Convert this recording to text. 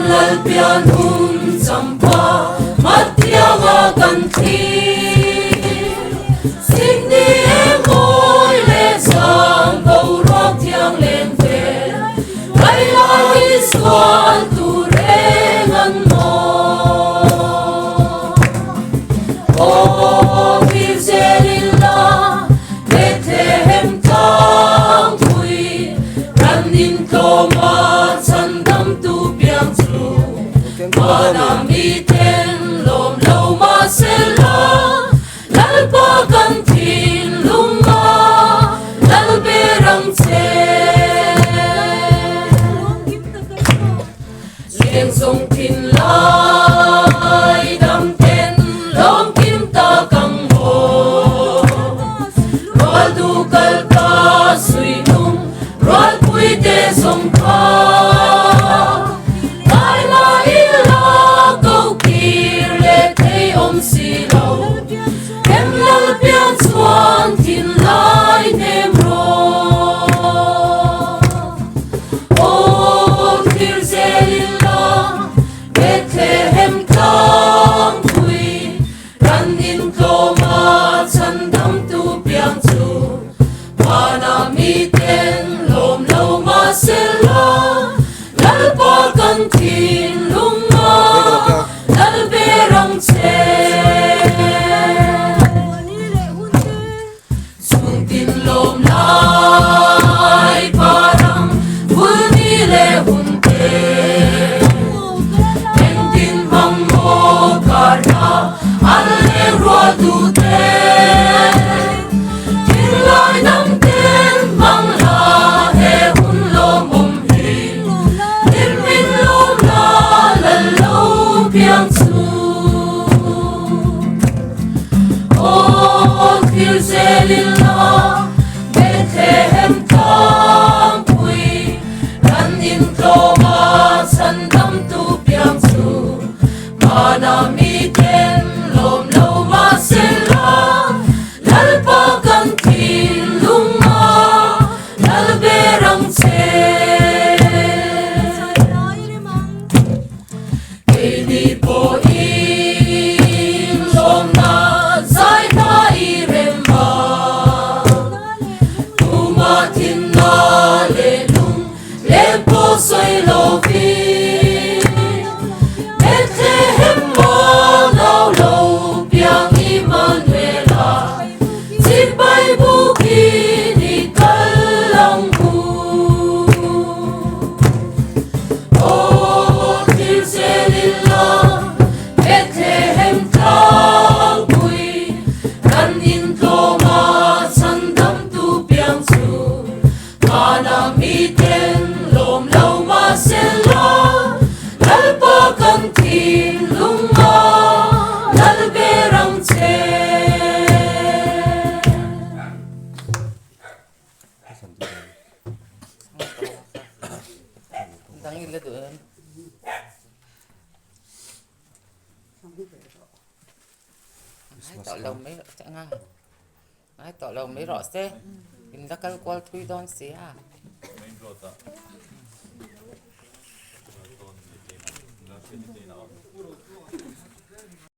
lalpian champa matyawa kanthi signi emoi le sang bầu rok thiang lên về ai lai swan tu re ngan mo o vizelilla bethem tang thui ran in toma chandam tu piang chu mana mi ten lom lo ma sela lalpa kan thin lunga lalberang che lieng song thin lai dam ten lom kim ta kang ho rol du kal ka sui num rol pui te song kha lai la ila go kir le thei om si lo em lal pian chuan thin lai nem ro o thir zelilla bethem tang thui ran in toma chandam tu piang chu mana mi ten lom lo ma sela lalpa kan thin lunga lalberang che sung tin lom lai parang vuni le hunte en tin mang mo karna alle ro du te tin lai nam ten mang la he hun lom om hi tin min lom la la lo piang chu o thil zelilla bethem tang pui ran in toma chandam tu piang chu mana mi ten lom lo ma sela lalpa kan thin lunga lalberang che ni po in lom na zai na i remba tuma thin na le lung le po soi lo vi bethem mo lo lo piang Emmanuela chi bai bu ki ni kalang hu o thil zelilla bethem tang pui ran in toma chandam tu piang chu mana mi ten lom lo ma sela lalpa kan thin lunga lalberang che Đang in lên tụi em. Ai tỏ lòng mấy chẳng à. Ai tỏ lòng mấy rõ xe. In ra cái qual thui don xe à. Main road ah. Puro